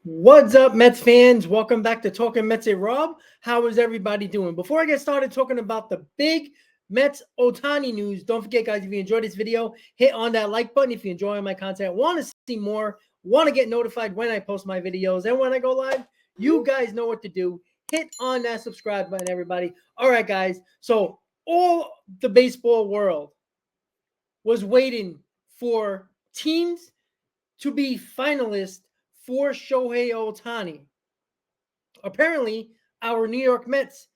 What's up, Mets fans? Welcome back to Talking Mets with Rob. How is everybody doing? Before I get started talking about the big Mets Ohtani news, don't forget, guys, if you enjoyed this video, hit on that like button. If you're enjoying my content, want to see more, want to get notified when I post my videos and when I go live, you guys know what to do. Hit on that subscribe button, everybody. All right, guys. So all the baseball world was waiting for teams to be finalists for Shohei Ohtani. Apparently, our New York Mets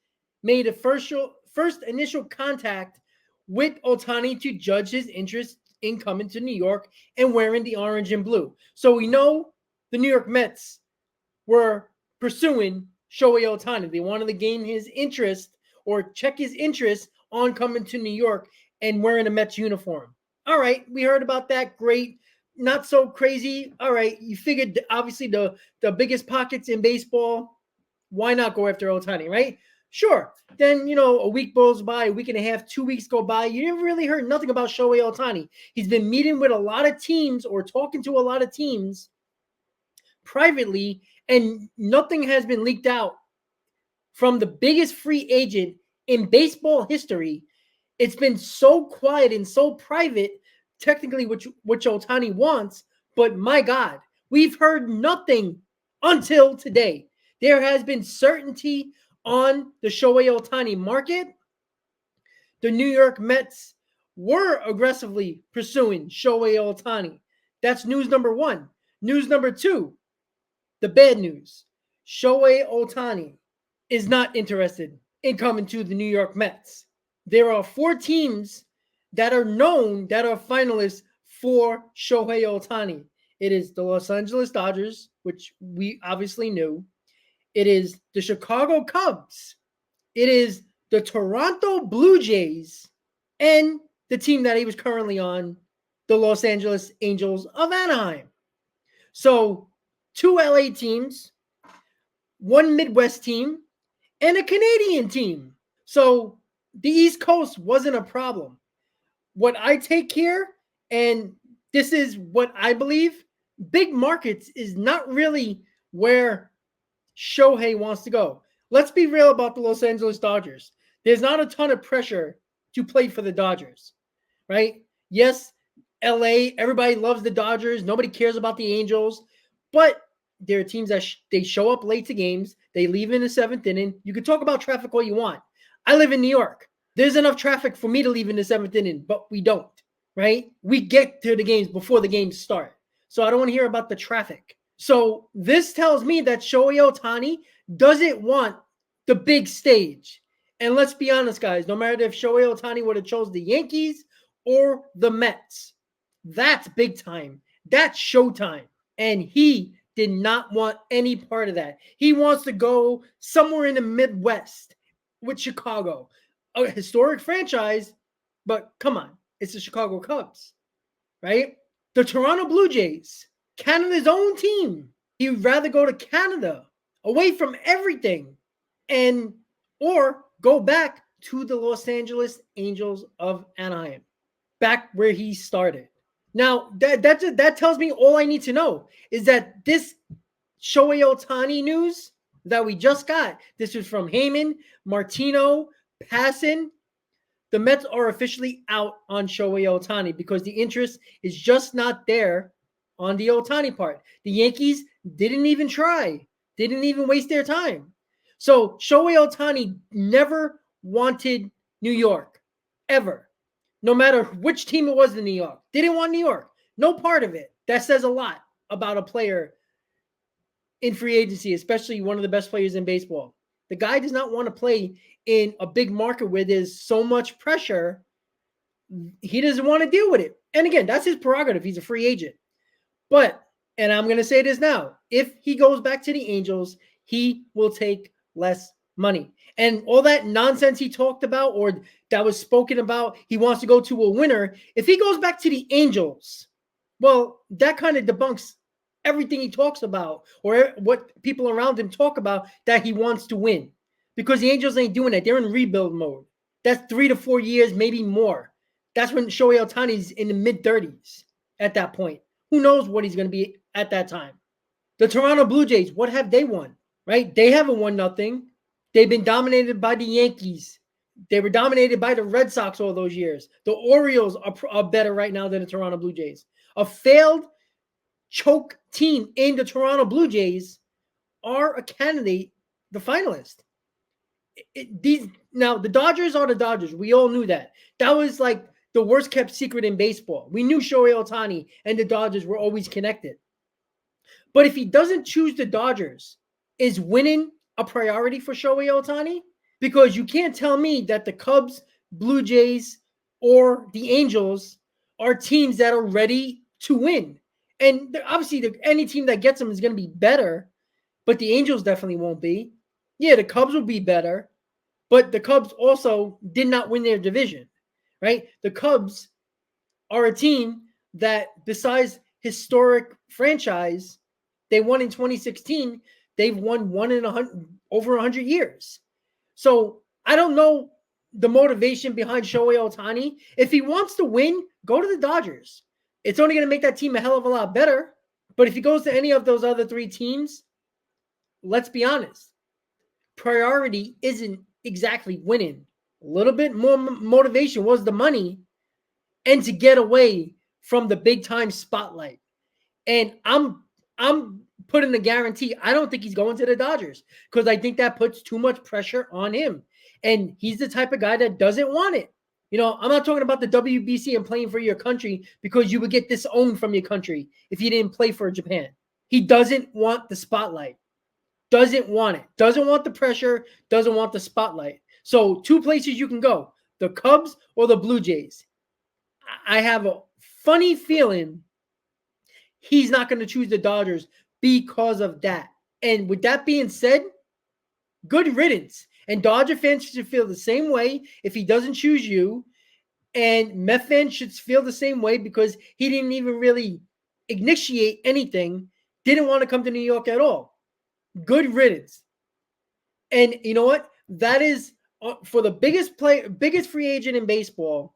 made a first initial contact with Ohtani to judge his interest in coming to New York and wearing the orange and blue. So we know the New York Mets were pursuing Shohei Ohtani. They wanted to gain his interest or check his interest on coming to New York and wearing a Mets uniform. All right, we heard about that. Great. Not so crazy. All right, you figured obviously the biggest pockets in baseball. Why not go after Ohtani, right? Sure. Then, a week goes by, a week and a half, 2 weeks go by. You never really heard nothing about Shohei Ohtani. He's been meeting with a lot of teams or talking to a lot of teams privately, and nothing has been leaked out from the biggest free agent in baseball history. It's been so quiet and so private, technically, which Ohtani wants. But my God, we've heard nothing until today. There has been certainty on the Shohei Ohtani market. The New York Mets were aggressively pursuing Shohei Ohtani. That's news number one. News number two, the bad news. Shohei Ohtani is not interested in coming to the New York Mets. There are 4 teams that are known that are finalists for Shohei Ohtani. It is the Los Angeles Dodgers, which we obviously knew. It is the Chicago Cubs. It is the Toronto Blue Jays and the team that he was currently on, the Los Angeles Angels of Anaheim. So 2 LA teams, 1 Midwest team, and a Canadian team. So the East Coast wasn't a problem. What I take here, and this is what I believe, big markets is not really where Shohei wants to go. Let's be real about the Los Angeles Dodgers. There's not a ton of pressure to play for the Dodgers, right? Yes, LA, everybody loves the Dodgers. Nobody cares about the Angels, but there are teams that they show up late to games. They leave in the 7th inning. You can talk about traffic all you want. I live in New York. There's enough traffic for me to leave in the 7th inning, but we don't, right? We get to the games before the games start. So I don't want to hear about the traffic. So this tells me that Shohei Ohtani doesn't want the big stage. And let's be honest, guys, no matter if Shohei Ohtani would have chose the Yankees or the Mets, that's big time. That's showtime. And he did not want any part of that. He wants to go somewhere in the Midwest with Chicago, a historic franchise, but come on, it's the Chicago Cubs, right? The Toronto Blue Jays, Canada's own team. He'd rather go to Canada, away from everything, and or go back to the Los Angeles Angels of Anaheim, back where he started. Now, that tells me all I need to know is that this Shohei Ohtani news that we just got, this is from Heyman, Martino, Passan. The Mets are officially out on Shohei Ohtani because the interest is just not there on the Ohtani part. The Yankees didn't even try, didn't even waste their time. So Shohei Ohtani never wanted New York, ever. No matter which team it was in New York. Didn't want New York. No part of it. That says a lot about a player in free agency, especially one of the best players in baseball. The guy does not want to play in a big market where there's so much pressure. He doesn't want to deal with it. And again, that's his prerogative. He's a free agent. But, and I'm going to say this now, if he goes back to the Angels, he will take less money. And all that nonsense he talked about or that was spoken about, he wants to go to a winner. If he goes back to the Angels, well, that kind of debunks everything he talks about or what people around him talk about that he wants to win. Because the Angels ain't doing that. They're in rebuild mode. That's 3 to 4 years, maybe more. That's when Shohei Ohtani's in the mid-30s at that point. Who knows what he's going to be at that time? The Toronto Blue Jays, what have they won? Right? They haven't won nothing. They've been dominated by the Yankees. They were dominated by the Red Sox all those years. The Orioles are better right now than the Toronto Blue Jays. A failed choke team in the Toronto Blue Jays are a candidate, the finalist. Now, the Dodgers are the Dodgers. We all knew that. That was like the worst kept secret in baseball. We knew Shohei Ohtani and the Dodgers were always connected. But if he doesn't choose the Dodgers, is winning a priority for Shohei Ohtani? Because you can't tell me that the Cubs, Blue Jays, or the Angels are teams that are ready to win. And obviously, any team that gets them is going to be better, but the Angels definitely won't be. Yeah, the Cubs will be better, but the Cubs also did not win their division, right? The Cubs are a team that, besides historic franchise, they won in 2016. They've won over 100 years. So I don't know the motivation behind Shohei Ohtani. If he wants to win, go to the Dodgers. It's only going to make that team a hell of a lot better. But if he goes to any of those other three teams, let's be honest, priority isn't exactly winning. A little bit more motivation was the money and to get away from the big time spotlight. And I'm putting the guarantee. I don't think he's going to the Dodgers because I think that puts too much pressure on him. And he's the type of guy that doesn't want it. You know, I'm not talking about the WBC and playing for your country because you would get disowned from your country if you didn't play for Japan. He doesn't want the spotlight. Doesn't want it. Doesn't want the pressure. Doesn't want the spotlight. So 2 places you can go, the Cubs or the Blue Jays. I have a funny feeling he's not going to choose the Dodgers because of that. And with that being said, good riddance. And Dodger fans should feel the same way if he doesn't choose you. And Met fans should feel the same way because he didn't even really initiate anything, didn't want to come to New York at all. Good riddance. And you know what? That is for the biggest free agent in baseball,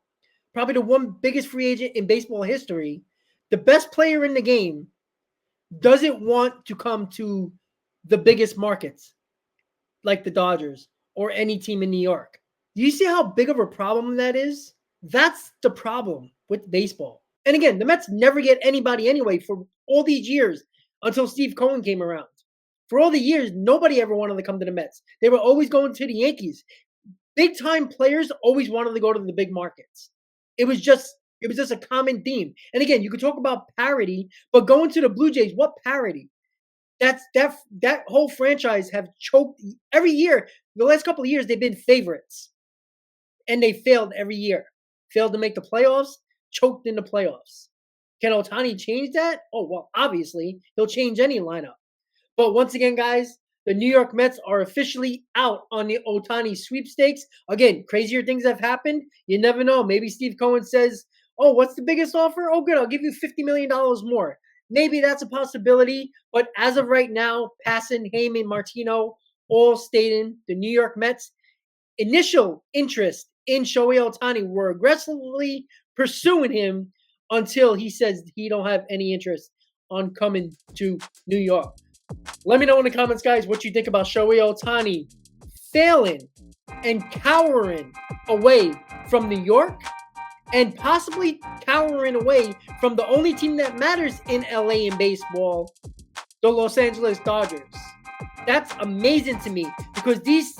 probably the one biggest free agent in baseball history, the best player in the game doesn't want to come to the biggest markets like the Dodgers or any team in New York. Do you see how big of a problem that is? That's the problem with baseball. And again, the Mets never get anybody anyway for all these years until Steve Cohen came around. For all the years, nobody ever wanted to come to the Mets. They were always going to the Yankees. Big time players always wanted to go to the big markets. It was just a common theme. And again, you could talk about parity, but going to the Blue Jays, what parity? That whole franchise have choked every year. The last couple of years, they've been favorites. And they failed every year. Failed to make the playoffs, choked in the playoffs. Can Ohtani change that? Oh, well, obviously, he'll change any lineup. But once again, guys, the New York Mets are officially out on the Ohtani sweepstakes. Again, crazier things have happened. You never know. Maybe Steve Cohen says, oh, what's the biggest offer? Oh, good, I'll give you $50 million more. Maybe that's a possibility. But as of right now, Passan, Heyman, Martino, all stating the New York Mets' initial interest in Shohei Ohtani were aggressively pursuing him until he says he don't have any interest on coming to New York. Let me know in the comments, guys, what you think about Shohei Ohtani failing and cowering away from New York and possibly cowering away from the only team that matters in LA in baseball, the Los Angeles Dodgers. That's amazing to me because these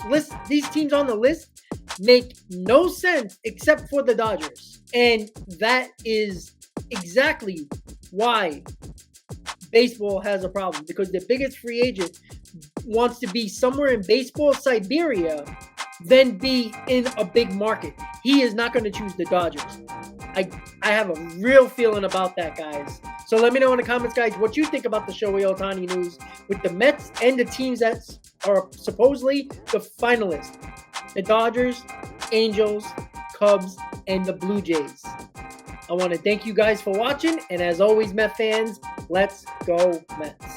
teams on the list make no sense except for the Dodgers. And that is exactly why baseball has a problem, because the biggest free agent wants to be somewhere in baseball Siberia than be in a big market. He is not going to choose the Dodgers. I have a real feeling about that, guys. So let me know in the comments, guys, what you think about the Shohei Ohtani news with the Mets and the teams that are supposedly the finalists. The Dodgers, Angels, Cubs, and the Blue Jays. I want to thank you guys for watching, and as always, Met fans, let's go Mets.